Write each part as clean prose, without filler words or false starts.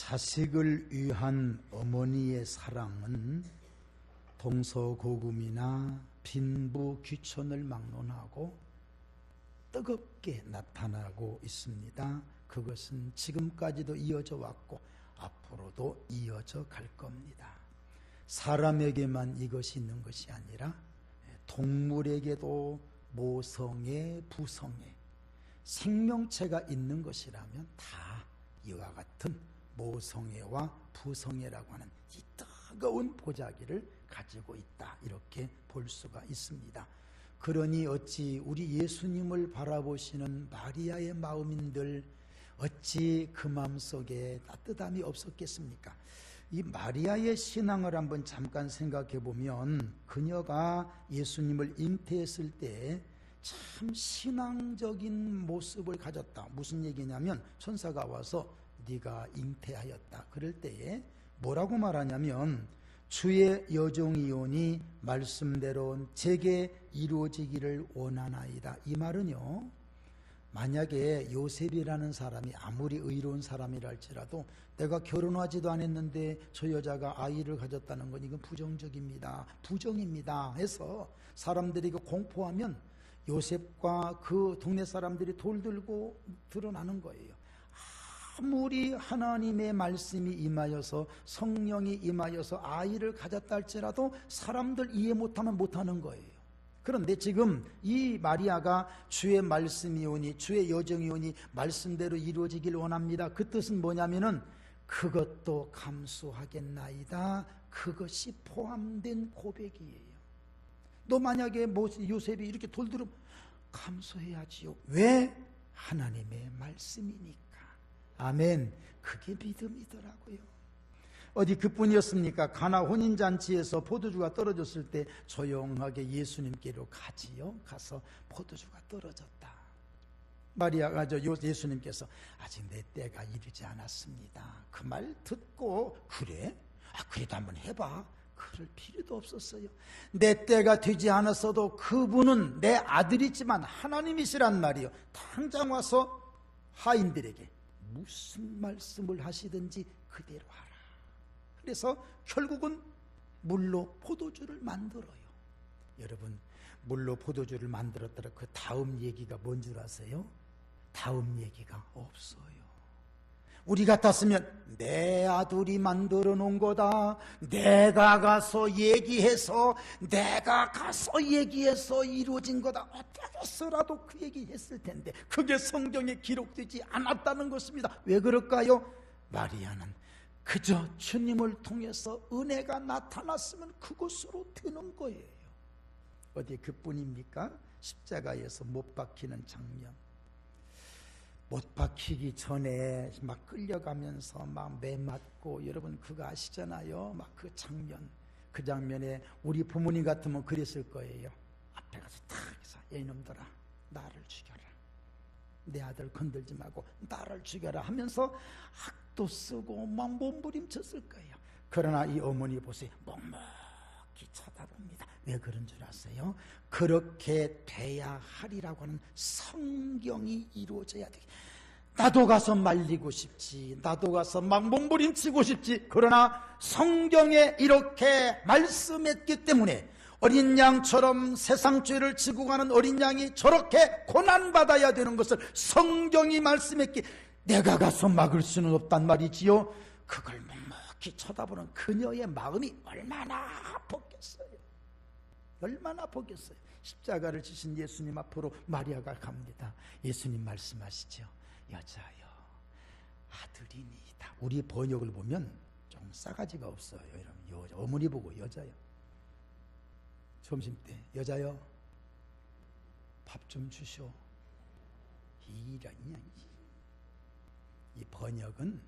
자식을 위한 어머니의 사랑은 동서고금이나 빈부귀천을 막론하고 뜨겁게 나타나고 있습니다. 그것은 지금까지도 이어져 왔고 앞으로도 이어져 갈 겁니다. 사람에게만 이것이 있는 것이 아니라 동물에게도 모성애, 부성애, 생명체가 있는 것이라면 다 이와 같은 모성애와 부성애라고 하는 이 뜨거운 보자기를 가지고 있다, 이렇게 볼 수가 있습니다. 그러니 어찌 우리 예수님을 바라보시는 마리아의 마음인들 어찌 그 마음속에 따뜻함이 없었겠습니까? 이 마리아의 신앙을 한번 잠깐 생각해 보면 그녀가 예수님을 잉태했을 때 참 신앙적인 모습을 가졌다. 무슨 얘기냐면 천사가 와서 네가 잉태하였다 그럴 때에 뭐라고 말하냐면 주의 여종이오니 말씀대로 제게 이루어지기를 원하나이다. 이 말은요, 만약에 요셉이라는 사람이 아무리 의로운 사람이라 할지라도 내가 결혼하지도 않았는데 저 여자가 아이를 가졌다는 건 이건 부정적입니다, 부정입니다 해서 사람들이 공포하면 요셉과 그 동네 사람들이 돌 들고 드러나는 거예요. 아무리 하나님의 말씀이 임하여서 성령이 임하여서 아이를 가졌다 할지라도 사람들 이해 못하면 못하는 거예요. 그런데 지금 이 마리아가 주의 말씀이 오니 주의 여정이 오니 말씀대로 이루어지길 원합니다. 그 뜻은 뭐냐면은 그것도 감수하겠나이다, 그것이 포함된 고백이에요. 너 만약에 요셉이 이렇게 돌들으면 감수해야지요. 왜? 하나님의 말씀이니까. 아멘. 그게 믿음이더라고요. 어디 그뿐이었습니까? 가나 혼인잔치에서 포도주가 떨어졌을 때 조용하게 예수님께로 가지요. 가서 포도주가 떨어졌다. 마리아가 예수님께서 아직 내 때가 이르지 않았습니다. 그 말 듣고 그래? 그래도 한번 해봐. 그럴 필요도 없었어요. 내 때가 되지 않았어도 그분은 내 아들이지만 하나님이시란 말이요. 당장 와서 하인들에게 무슨 말씀을 하시든지 그대로 하라. 그래서 결국은 물로 포도주를 만들어요. 여러분, 물로 포도주를 만들었더라 그 다음 얘기가 뭔 줄 아세요? 다음 얘기가 없어요. 우리 같았으면 내 아들이 만들어 놓은 거다, 내가 가서 얘기해서 이루어진 거다, 어떻게서라도 그 얘기 했을 텐데 그게 성경에 기록되지 않았다는 것입니다. 왜 그럴까요? 마리아는 그저 주님을 통해서 은혜가 나타났으면 그것으로 되는 거예요. 어디 그뿐입니까? 십자가에서 못 박히는 장면, 못 박히기 전에 막 끌려가면서 막 매맞고, 여러분 그거 아시잖아요. 막 그 장면, 그 장면에 우리 부모님 같으면 그랬을 거예요. 앞에 가서 탁 해서 이놈들아 나를 죽여라, 내 아들 건들지 말고 나를 죽여라 하면서 악도 쓰고 막 몸부림쳤을 거예요. 그러나 이 어머니 보세요. 묵묵히 쳐다봅니다. 왜 그런 줄 아세요? 그렇게 돼야 하리라고 하는 성경이 이루어져야 돼. 나도 가서 말리고 싶지, 나도 가서 막 몸부림치고 싶지, 그러나 성경에 이렇게 말씀했기 때문에 어린 양처럼 세상 죄를 지고 가는 어린 양이 저렇게 고난받아야 되는 것을 성경이 말씀했기, 내가 가서 막을 수는 없단 말이지요. 그걸 묵묵히 쳐다보는 그녀의 마음이 얼마나 아팠겠어요. 얼마나 아팠겠어요. 십자가를 지신 예수님 앞으로 마리아가 갑니다. 예수님 말씀하시죠. 여자여, 아들이니이다. 우리 번역을 보면 좀 싸가지가 없어요. 여러분, 어머니 보고 여자여, 점심때 여자여 밥 좀 주시오. 이런, 이 번역은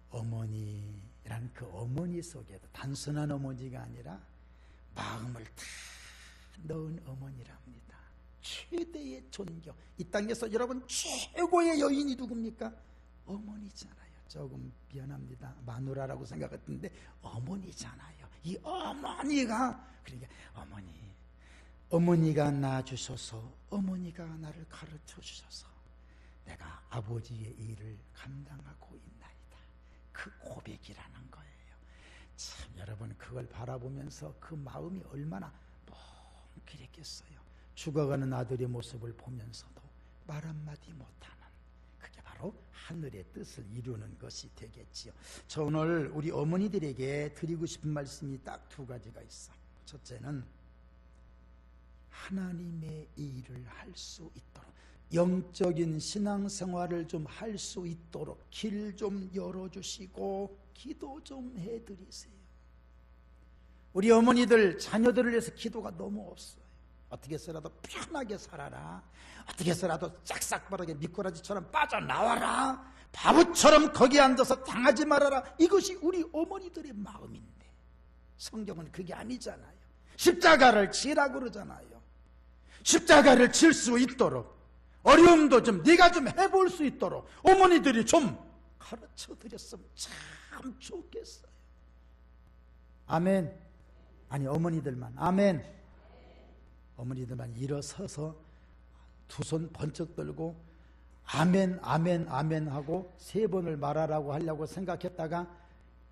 어머니란 그 어머니 속에도 단순한 어머니가 아니라 마음을 다 넣은 어머니랍니다. 최대의 존경. 이 땅에서 여러분 최고의 여인이 누굽니까? 어머니잖아요. 조금 미안합니다, 마누라라고 생각했는데 어머니잖아요. 이 어머니가, 그러니까 어머니가 낳아주셔서, 어머니가 나를 가르쳐 주셔서 내가 아버지의 일을 감당하고 있나이다. 그 고백이라는 거예요. 참 여러분 그걸 바라보면서 그 마음이 얼마나 뭉클했겠어요. 죽어가는 아들의 모습을 보면서도 말 한마디 못하는, 그게 바로 하늘의 뜻을 이루는 것이 되겠지요. 저 오늘 우리 어머니들에게 드리고 싶은 말씀이 딱 두 가지가 있어. 첫째는 하나님의 일을 할 수 있도록, 영적인 신앙생활을 좀 할 수 있도록 길 좀 열어주시고 기도 좀 해드리세요. 우리 어머니들 자녀들을 위해서 기도가 너무 없어요. 어떻게 해서라도 편하게 살아라, 어떻게 해서라도 짝싹바르게 미꾸라지처럼 빠져나와라, 바보처럼 거기에 앉아서 당하지 말아라, 이것이 우리 어머니들의 마음인데 성경은 그게 아니잖아요. 십자가를 지라고 그러잖아요. 십자가를 질 수 있도록, 어려움도 좀 네가 좀 해볼 수 있도록 어머니들이 좀 가르쳐 드렸으면 참 좋겠어요. 아멘. 아니 어머니들만, 아멘. 어머니들만 일어서서 두 손 번쩍 들고 아멘 아멘 아멘 하고 세 번을 말하라고 하려고 생각했다가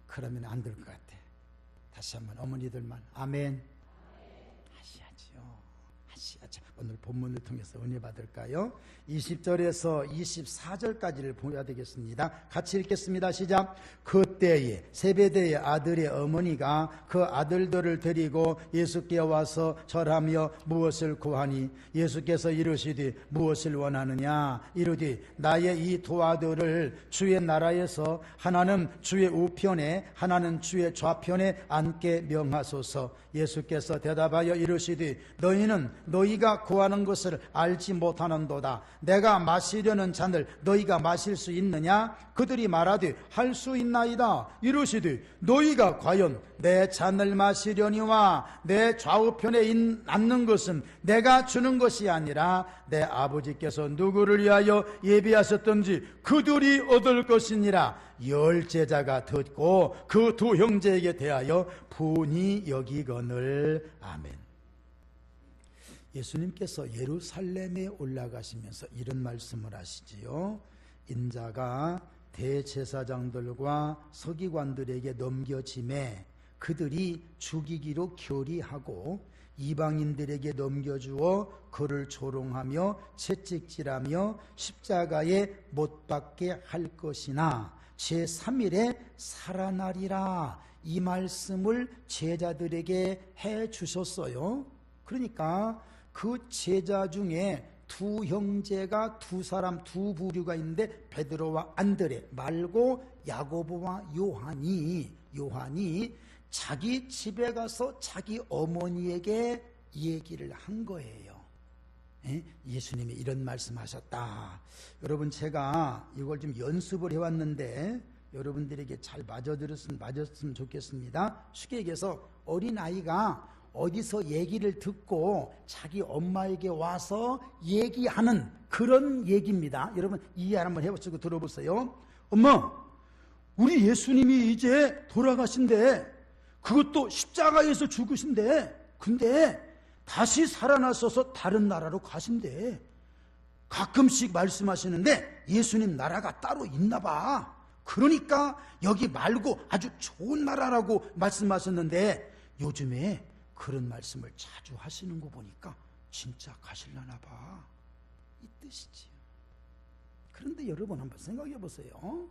그러면 안 될 것 같아. 다시 한번 어머니들만 아멘 하셔야죠. 오늘 본문을 통해서 은혜 받을까요? 20절에서 24절까지를 보여야 되겠습니다. 같이 읽겠습니다. 시작. 그때에 세베대의 아들의 어머니가 그 아들들을 데리고 예수께 와서 절하며 무엇을 구하니 예수께서 이르시되 무엇을 원하느냐 이르되 나의 이 두 아들을 주의 나라에서 하나는 주의 우편에 하나는 주의 좌편에 앉게 명하소서. 예수께서 대답하여 이르시되 너희는 너희가 구하는 것을 알지 못하는도다. 내가 마시려는 잔을 너희가 마실 수 있느냐? 그들이 말하되 할 수 있나이다. 이르시되 너희가 과연 내 잔을 마시려니와 내 좌우편에 앉는 것은 내가 주는 것이 아니라 내 아버지께서 누구를 위하여 예비하셨던지 그들이 얻을 것이니라. 열 제자가 듣고 그 두 형제에게 대하여 분이 여기거늘. 아멘. 예수님께서 예루살렘에 올라가시면서 이런 말씀을 하시지요. 인자가 대제사장들과 서기관들에게 넘겨짐에 그들이 죽이기로 결의하고 이방인들에게 넘겨주어 그를 조롱하며 채찍질하며 십자가에 못 박게 할 것이나 제3일에 살아나리라. 이 말씀을 제자들에게 해 주셨어요. 그러니까 그 제자 중에 두 형제가 두 사람, 두 부류가 있는데 베드로와 안드레 말고 야고보와 요한이 자기 집에 가서 자기 어머니에게 얘기를 한 거예요. 예수님이 이런 말씀하셨다. 여러분 제가 이걸 좀 연습을 해왔는데 여러분들에게 잘 맞았으면 좋겠습니다. 쉽게 얘기해서 어린아이가 어디서 얘기를 듣고 자기 엄마에게 와서 얘기하는 그런 얘기입니다. 여러분 이해 한번 해보시고 들어보세요. 엄마, 우리 예수님이 이제 돌아가신대. 그것도 십자가에서 죽으신대. 근데 다시 살아나셔서 다른 나라로 가신대. 가끔씩 말씀하시는데 예수님 나라가 따로 있나 봐. 그러니까 여기 말고 아주 좋은 나라라고 말씀하셨는데 요즘에 그런 말씀을 자주 하시는 거 보니까 진짜 가실려나 봐. 이 뜻이지요. 그런데 여러분 한번 생각해 보세요.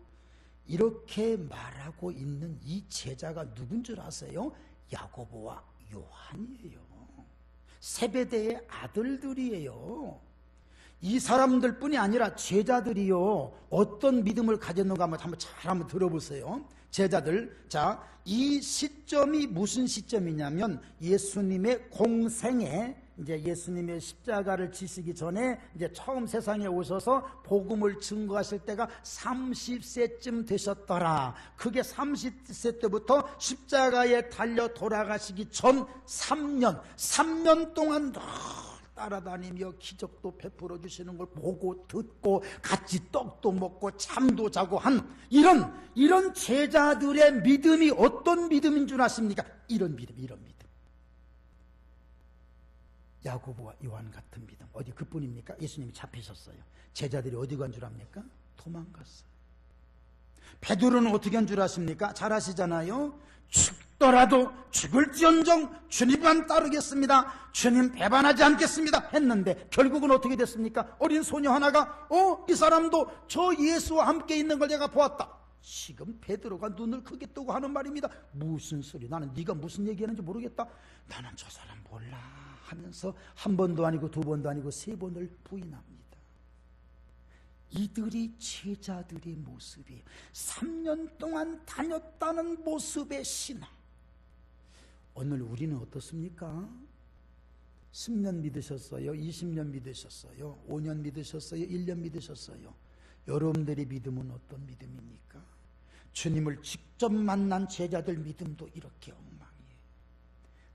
이렇게 말하고 있는 이 제자가 누군 줄 아세요? 야고보와 요한이에요. 세베대의 아들들이에요. 이 사람들 뿐이 아니라 제자들이요. 어떤 믿음을 가졌는가 한번 들어보세요. 제자들. 자, 이 시점이 무슨 시점이냐면 예수님의 공생에, 이제 예수님의 십자가를 지시기 전에 이제 처음 세상에 오셔서 복음을 증거하실 때가 30세쯤 되셨더라. 그게 30세 때부터 십자가에 달려 돌아가시기 전 3년 동안 따라다니며 기적도 베풀어 주시는 걸 보고 듣고 같이 떡도 먹고 잠도 자고 한 이런 제자들의 믿음이 어떤 믿음인 줄 아십니까? 이런 믿음. 야고보와 요한 같은 믿음. 어디 그뿐입니까? 예수님이 잡히셨어요. 제자들이 어디 간 줄 압니까? 도망갔어요. 베드로는 어떻게 한 줄 아십니까? 잘 아시잖아요. 죽더라도 죽을지언정 주님만 따르겠습니다. 주님 배반하지 않겠습니다 했는데 결국은 어떻게 됐습니까? 어린 소녀 하나가 이 사람도 저 예수와 함께 있는 걸 내가 보았다. 지금 베드로가 눈을 크게 뜨고 하는 말입니다. 무슨 소리? 나는 네가 무슨 얘기하는지 모르겠다. 나는 저 사람 몰라 하면서 한 번도 아니고 두 번도 아니고 세 번을 부인합니다. 이들이 제자들의 모습이에요. 3년 동안 다녔다는 모습의 신앙. 오늘 우리는 어떻습니까? 10년 믿으셨어요? 20년 믿으셨어요? 5년 믿으셨어요? 1년 믿으셨어요? 여러분들의 믿음은 어떤 믿음입니까? 주님을 직접 만난 제자들 믿음도 이렇게 엉망이에요.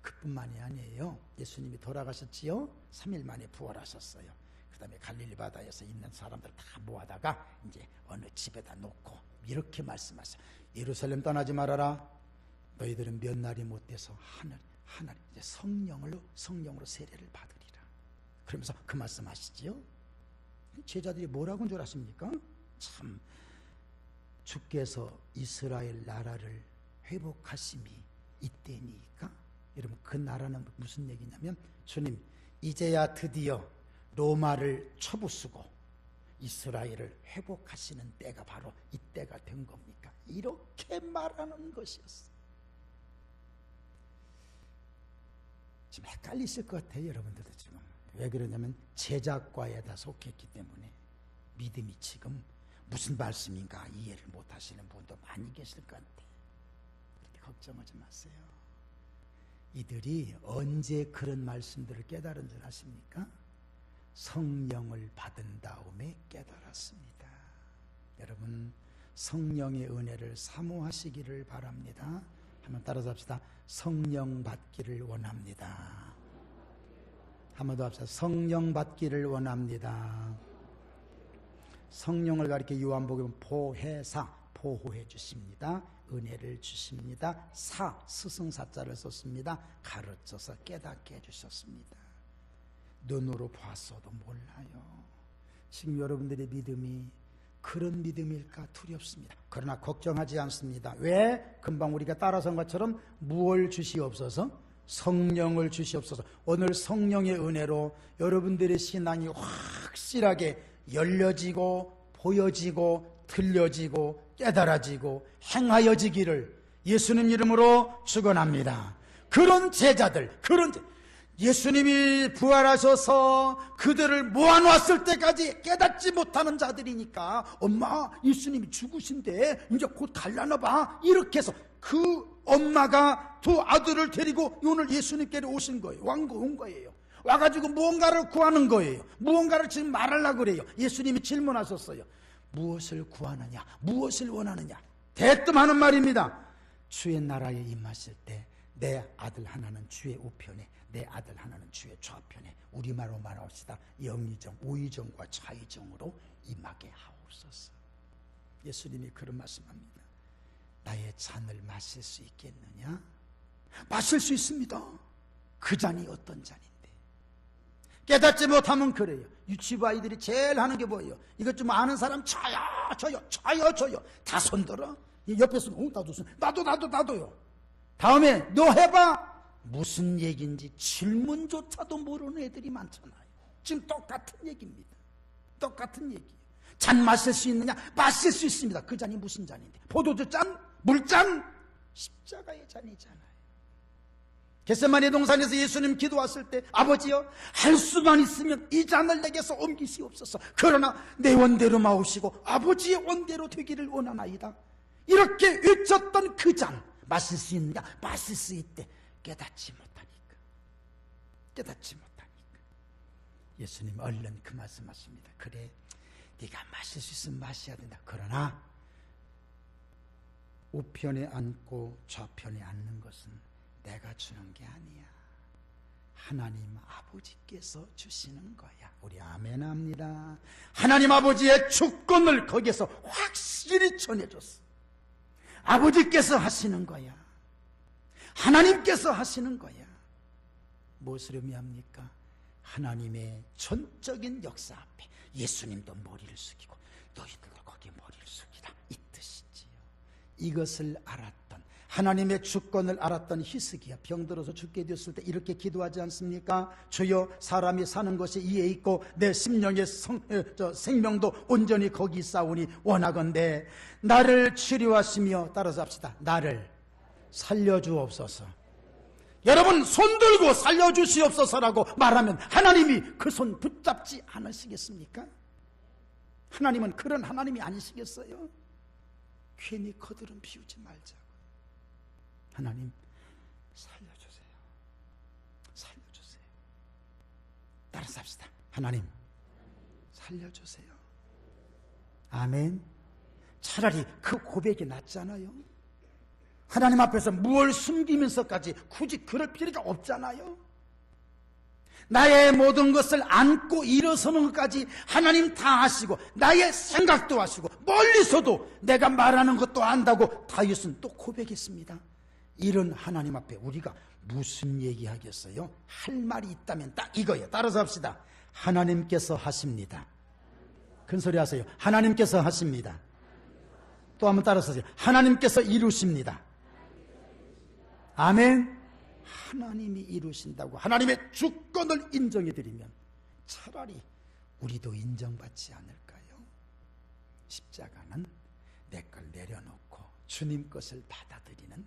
그뿐만이 아니에요. 예수님이 돌아가셨지요? 3일 만에 부활하셨어요. 그 다음에 갈릴리 바다에서 있는 사람들 다 모아다가 이제 어느 집에다 놓고 이렇게 말씀하세요. 예루살렘 떠나지 말아라. 너희들은 몇 날이 못 돼서 하늘 이제 성령으로 세례를 받으리라. 그러면서 그 말씀하시지요. 제자들이 뭐라고 한 줄 아십니까? 참 주께서 이스라엘 나라를 회복하심이 이때니까. 여러분 그 나라는 무슨 얘기냐면 주님 이제야 드디어 로마를 쳐부수고 이스라엘을 회복하시는 때가 바로 이때가 된 겁니까? 이렇게 말하는 것이었어요. 지금 헷갈리실 것 같아요. 여러분들도 지금. 왜 그러냐면 제자과에다 속했기 때문에 믿음이 지금 무슨 말씀인가 이해를 못하시는 분도 많이 계실 것 같아요. 그렇게 걱정하지 마세요. 이들이 언제 그런 말씀들을 깨달은 줄 아십니까? 성령을 받은 다음에 깨달았습니다. 여러분 성령의 은혜를 사모하시기를 바랍니다. 한번 따라서 합시다. 성령 받기를 원합니다. 한번 더 합시다. 성령 받기를 원합니다. 성령을 가리켜 요한복음 보혜사, 보호해 주십니다. 은혜를 주십니다. 스승사자를 썼습니다. 가르쳐서 깨닫게 해주셨습니다. 눈으로 봤어도 몰라요. 지금 여러분들의 믿음이 그런 믿음일까 두렵습니다. 그러나 걱정하지 않습니다. 왜? 금방 우리가 따라선 것처럼 무엇을 주시옵소서? 성령을 주시옵소서. 오늘 성령의 은혜로 여러분들의 신앙이 확실하게 열려지고 보여지고 들려지고 깨달아지고 행하여지기를 예수님 이름으로 축원합니다. 그런 제자들, 예수님이 부활하셔서 그들을 모아놨을 때까지 깨닫지 못하는 자들이니까 엄마 예수님이 죽으신데 이제 곧 갈라나 봐 이렇게 해서 그 엄마가 두 아들을 데리고 오늘 예수님께로 오신 거예요. 온 거예요. 와가지고 무언가를 구하는 거예요. 무언가를 지금 말하려고 그래요. 예수님이 질문하셨어요. 무엇을 구하느냐? 무엇을 원하느냐? 대뜸 하는 말입니다. 주의 나라에 임하실 때 내 아들 하나는 주의 우편에 내 아들 하나는 주의 좌편에 우리말로 말합시다. 영의정, 우의정과 좌의정으로 임하게 하옵소서. 예수님이 그런 말씀합니다. 나의 잔을 마실 수 있겠느냐? 마실 수 있습니다. 그 잔이 어떤 잔인데? 깨닫지 못하면 그래요. 유치부 아이들이 제일 하는 게 뭐예요? 이것 좀 아는 사람 저요 다 손들어. 옆에서 나도요. 다음에 너 해봐. 무슨 얘기인지 질문조차도 모르는 애들이 많잖아요. 지금 똑같은 얘기입니다. 똑같은 얘기예요. 잔 마실 수 있느냐? 마실 수 있습니다. 그 잔이 무슨 잔인데? 포도주 잔? 물잔? 십자가의 잔이잖아요. 겟세마네 동산에서 예수님 기도하실 때 아버지여 할 수만 있으면 이 잔을 내게서 옮기시옵소서. 그러나 내 원대로 마오시고 아버지의 원대로 되기를 원하나이다. 이렇게 외쳤던 그 잔 마실 수 있느냐? 마실 수 있대. 깨닫지 못하니까. 예수님 얼른 그 말씀하십니다. 그래 네가 마실 수 있으면 마셔야 된다. 그러나 우편에 앉고 좌편에 앉는 것은 내가 주는 게 아니야. 하나님 아버지께서 주시는 거야. 우리 아멘 합니다. 하나님 아버지의 주권을 거기에서 확실히 전해줬어. 아버지께서 하시는 거야. 하나님께서 하시는 거야. 무엇을 의미합니까? 하나님의 전적인 역사 앞에 예수님도 머리를 숙이고 너희들도 거기에 머리를 숙이라 이 뜻이지요. 이것을 알았던, 하나님의 주권을 알았던 히스기야 병들어서 죽게 되었을 때 이렇게 기도하지 않습니까? 주여, 사람이 사는 것이 이에 있고 내 심령의 생명도 온전히 거기 있사오니 원하건대 나를 치료하시며, 따라서 합시다, 나를 살려주옵소서. 여러분, 손 들고 살려주시옵소서라고 말하면 하나님이 그 손 붙잡지 않으시겠습니까? 하나님은 그런 하나님이 아니시겠어요? 괜히 거드름 피우지 말자고. 하나님 살려주세요. 살려주세요. 따라서 합시다. 하나님 살려주세요. 아멘. 차라리 그 고백이 낫잖아요. 하나님 앞에서 무엇을 숨기면서까지 굳이 그럴 필요가 없잖아요. 나의 모든 것을 안고 일어서는 것까지 하나님 다 아시고, 나의 생각도 아시고, 멀리서도 내가 말하는 것도 안다고 다윗은 또 고백했습니다. 이런 하나님 앞에 우리가 무슨 얘기하겠어요? 할 말이 있다면 딱 이거예요. 따라서 합시다. 하나님께서 하십니다. 큰 소리 하세요. 하나님께서 하십니다. 또 한번 따라서 하세요. 하나님께서 이루십니다. 아멘. 하나님이 이루신다고 하나님의 주권을 인정해드리면 차라리 우리도 인정받지 않을까요? 십자가는 내 걸 내려놓고 주님 것을 받아들이는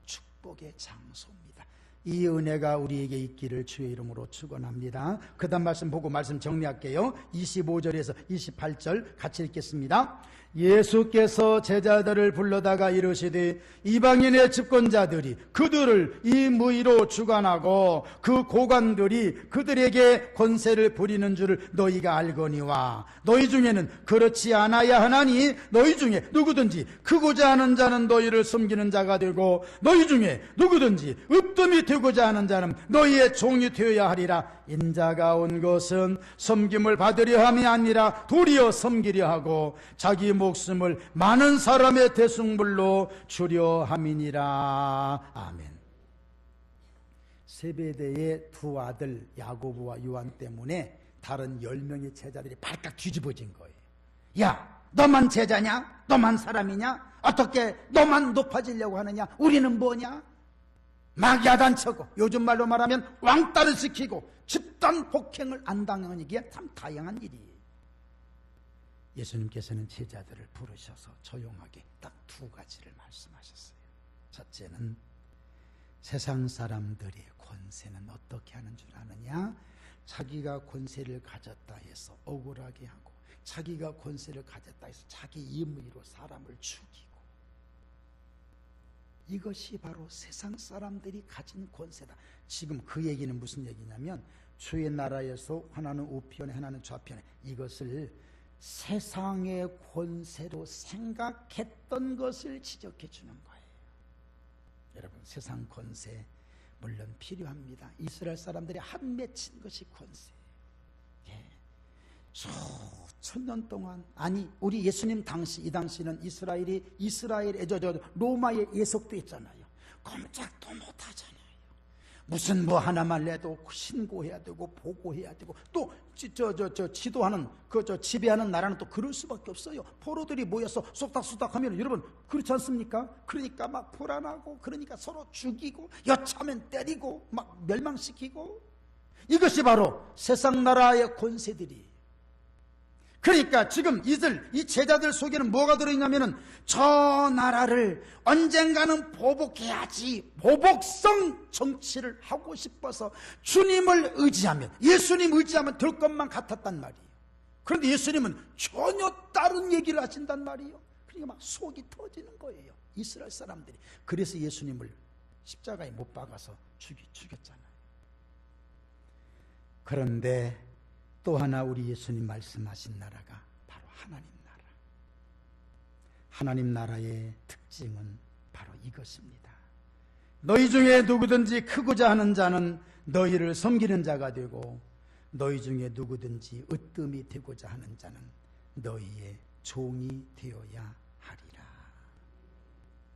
축복의 장소입니다. 이 은혜가 우리에게 있기를 주의 이름으로 축원합니다. 그 다음 말씀 보고 말씀 정리할게요. 25절에서 28절 같이 읽겠습니다. 예수께서 제자들을 불러다가 이르시되 이방인의 집권자들이 그들을 이 무의로 주관하고 그 고관들이 그들에게 권세를 부리는 줄을 너희가 알거니와 너희 중에는 그렇지 않아야 하나니 너희 중에 누구든지 크고자 하는 자는 너희를 섬기는 자가 되고 너희 중에 누구든지 으뜸이 되고자 하는 자는 너희의 종이 되어야 하리라. 인자가 온 것은 섬김을 받으려 함이 아니라 도리어 섬기려 하고 자기 목숨을 많은 사람의 대승물로 주려 함이니라. 아멘. 세베대의 두 아들 야고보와 요한 때문에 다른 10명의 제자들이 발칵 뒤집어진 거예요. 야, 너만 제자냐? 너만 사람이냐? 어떻게 너만 높아지려고 하느냐? 우리는 뭐냐? 막 야단쳐고, 요즘 말로 말하면 왕따를 시키고 집단 폭행을 안 당하기에 참 다양한 일이에요. 예수님께서는 제자들을 부르셔서 조용하게 딱 두 가지를 말씀하셨어요. 첫째는 세상 사람들의 권세는 어떻게 하는 줄 아느냐? 자기가 권세를 가졌다 해서 억울하게 하고, 자기가 권세를 가졌다 해서 자기 임의로 사람을 죽이고, 이것이 바로 세상 사람들이 가진 권세다. 지금 그 얘기는 무슨 얘기냐면 주의 나라에서 하나는 우편에 하나는 좌편에, 이것을 세상의 권세로 생각했던 것을 지적해 주는 거예요. 여러분, 세상 권세 물론 필요합니다. 이스라엘 사람들이 한 맺힌 것이 권세. 수천 년 동안, 아니 우리 예수님 당시, 이 당시는 이스라엘의 로마에 예속됐잖아요. 꼼짝도 못하잖아요. 무슨 뭐 하나만 내도 신고해야 되고 보고해야 되고, 또 지도하는 지배하는 나라는 또 그럴 수밖에 없어요. 포로들이 모여서 쏙닥쏙닥하면 여러분 그렇지 않습니까? 그러니까 막 불안하고, 그러니까 서로 죽이고, 여차하면 때리고 막 멸망시키고, 이것이 바로 세상 나라의 권세들이. 그러니까 지금 이 제자들 속에는 뭐가 들어있냐면은 저 나라를 언젠가는 보복해야지, 보복성 정치를 하고 싶어서 주님을 의지하면, 예수님 의지하면 될 것만 같았단 말이에요. 그런데 예수님은 전혀 다른 얘기를 하신단 말이에요. 그러니까 막 속이 터지는 거예요, 이스라엘 사람들이. 그래서 예수님을 십자가에 못 박아서 죽였잖아요. 그런데 또 하나 우리 예수님 말씀하신 나라가 바로 하나님 나라. 하나님 나라의 특징은 바로 이것입니다. 너희 중에 누구든지 크고자 하는 자는 너희를 섬기는 자가 되고 너희 중에 누구든지 으뜸이 되고자 하는 자는 너희의 종이 되어야 하리라.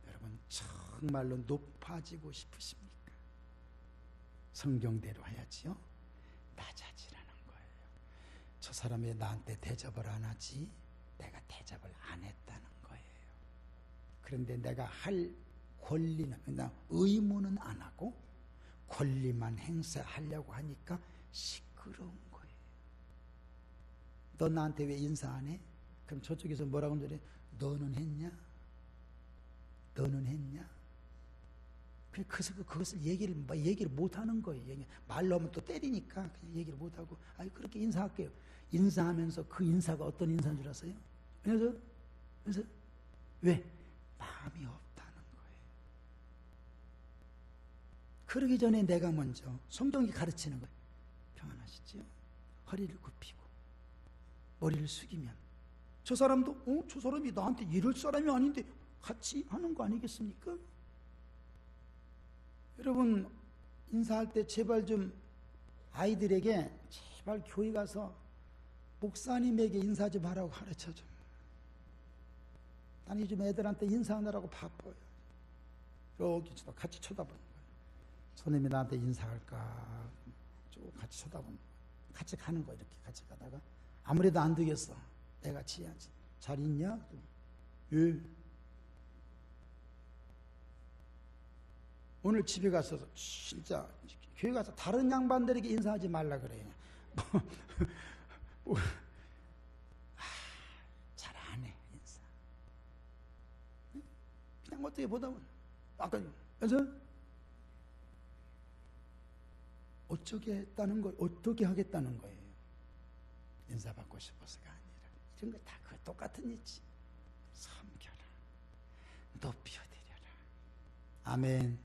여러분, 정말로 높아지고 싶으십니까? 성경대로 해야지요. 낮아지라는 거예요. 저 사람이 나한테 대접을 안 하지, 내가 대접을 안 했다는 거예요. 그런데 내가 할 권리는, 나 의무는 안 하고 권리만 행사하려고 하니까 시끄러운 거예요. 너 나한테 왜 인사 안 해? 그럼 저쪽에서 뭐라고 하면 너는 했냐? 너는 했냐? 그래서 그것을 얘기를 못 하는 거예요. 말로 하면 또 때리니까 그냥 얘기를 못 하고, 아니 그렇게 인사할게요. 인사하면서 그 인사가 어떤 인사인 줄 아세요? 그래서 왜? 마음이 없다는 거예요. 그러기 전에 내가 먼저 성경이 가르치는 거예요. 평안하시지요? 허리를 굽히고 머리를 숙이면 저 사람도 저 사람이 나한테 이럴 사람이 아닌데 같이 하는 거 아니겠습니까? 여러분, 인사할 때 제발 좀 아이들에게 제발 교회 가서 목사님에게 인사 좀 하라고 가르쳐 좀. 난 요즘 애들한테 인사하느라고 바빠요. 여기 같이 쳐다보는 거예요. 선생님이 나한테 인사할까? 쭉 같이 쳐다보는 거예요. 같이 가는 거예요. 이렇게 같이 가다가 아무래도 안 되겠어. 내가 지야지. 잘 있냐? 예. 오늘 집에 가서 진짜 교회 가서 다른 양반들에게 인사하지 말라 그래요. 잘 안 해 인사. 그냥 어떻게 보다 보면 아까 그래서 어떻게 하겠다는 거예요. 인사받고 싶어서가 아니라 이런 거 다 그 똑같은 일이지. 섬겨라, 높여드려라. 아멘.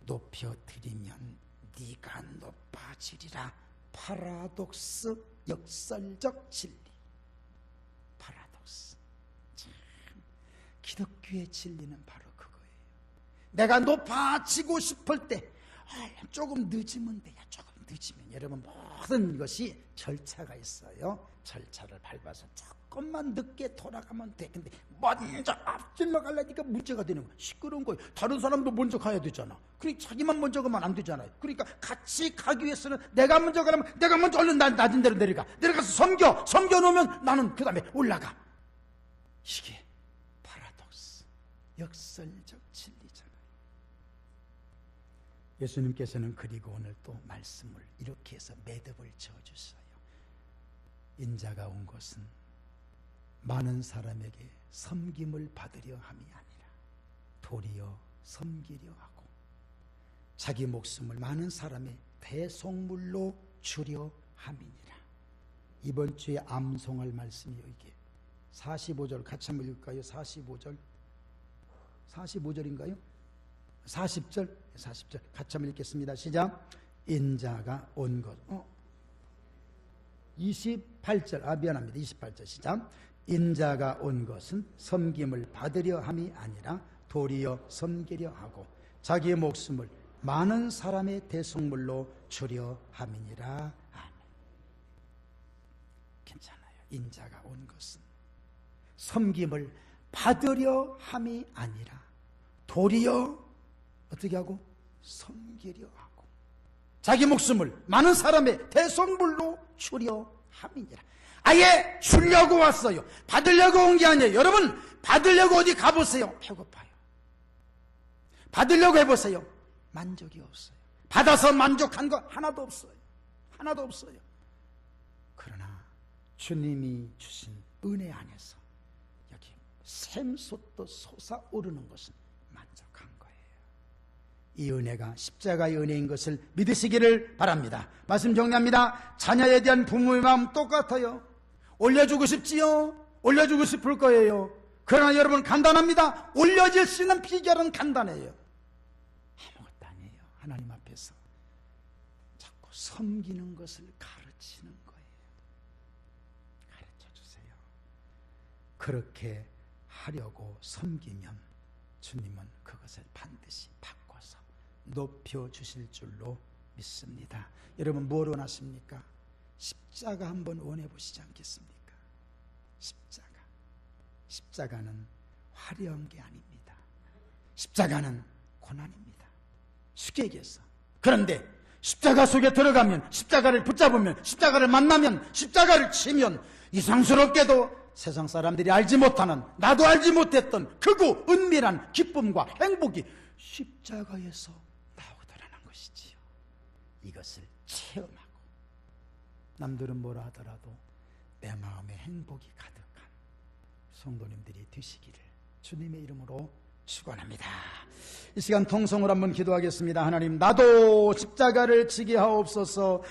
높여드리면 네가 높아지리라. 파라독스, 역설적 진리. 파라독스. 참, 기독교의 진리는 바로 그거예요. 내가 높아지고 싶을 때 조금 늦으면 돼요. 조금 늦으면. 여러분, 모든 것이 절차가 있어요. 절차를 밟아서 조금만 늦게 돌아가면 돼. 근데 먼저 앞질러 가려니까 문제가 되는 거야. 시끄러운 거예요. 다른 사람도 먼저 가야 되잖아. 그러니까 자기만 먼저 가면 안 되잖아요. 그러니까 같이 가기 위해서는 내가 먼저 가려면 내가 먼저 얼른 낮은 데로 내려가서 섬겨 놓으면 나는 그 다음에 올라가. 이게 파라독스, 역설적 진리잖아요. 예수님께서는 그리고 오늘 또 말씀을 이렇게 해서 매듭을 지어주셔요. 인자가 온 것은 많은 사람에게 섬김을 받으려 함이 아니라 도리어 섬기려 하고 자기 목숨을 많은 사람의 대속물로 주려 함이니라. 이번 주에 암송할 말씀이요. 이게 45절 같이 한번 읽을까요? 45절인가요? 40절 같이 한번 읽겠습니다. 시작. 인자가 온 것. 28절 미안합니다. 28절 시작. 인자가 온 것은 섬김을 받으려 함이 아니라 도리어 섬기려 하고 자기의 목숨을 많은 사람의 대속물로 주려 함이니라. 아멘. 괜찮아요. 인자가 온 것은 섬김을 받으려 함이 아니라 도리어 어떻게 하고? 섬기려 하고 자기 목숨을 많은 사람의 대속물로 주려 함이니라. 아예 주려고 왔어요. 받으려고 온 게 아니에요. 여러분, 받으려고 어디 가보세요. 배고파요. 받으려고 해보세요. 만족이 없어요. 받아서 만족한 거 하나도 없어요. 하나도 없어요. 그러나 주님이 주신 은혜 안에서 여기 샘솟도 솟아오르는 것은 만족한 거예요. 이 은혜가 십자가의 은혜인 것을 믿으시기를 바랍니다. 말씀 정리합니다. 자녀에 대한 부모의 마음 똑같아요. 올려주고 싶지요? 올려주고 싶을 거예요. 그러나 여러분, 간단합니다. 올려질 수 있는 비결은 간단해요. 아무것도 아니에요. 하나님 앞에서 자꾸 섬기는 것을 가르치는 거예요. 가르쳐 주세요. 그렇게 하려고 섬기면 주님은 그것을 반드시 바꿔서 높여주실 줄로 믿습니다. 여러분, 뭘 원하십니까? 십자가 한번 원해보시지 않겠습니까? 십자가는 화려한 게 아닙니다. 십자가는 고난입니다. 쉽게 얘기해서. 그런데 십자가 속에 들어가면, 십자가를 붙잡으면, 십자가를 만나면, 십자가를 치면 이상스럽게도 세상 사람들이 알지 못하는, 나도 알지 못했던 크고 은밀한 기쁨과 행복이 십자가에서 나오더라는 것이지요. 이것을 체험하고 남들은 뭐라 하더라도 내 마음에 행복이 가득한 성도님들이 되시기를 주님의 이름으로 축원합니다. 이 시간 통성으로 한번 기도하겠습니다. 하나님, 나도 십자가를 지게 하옵소서.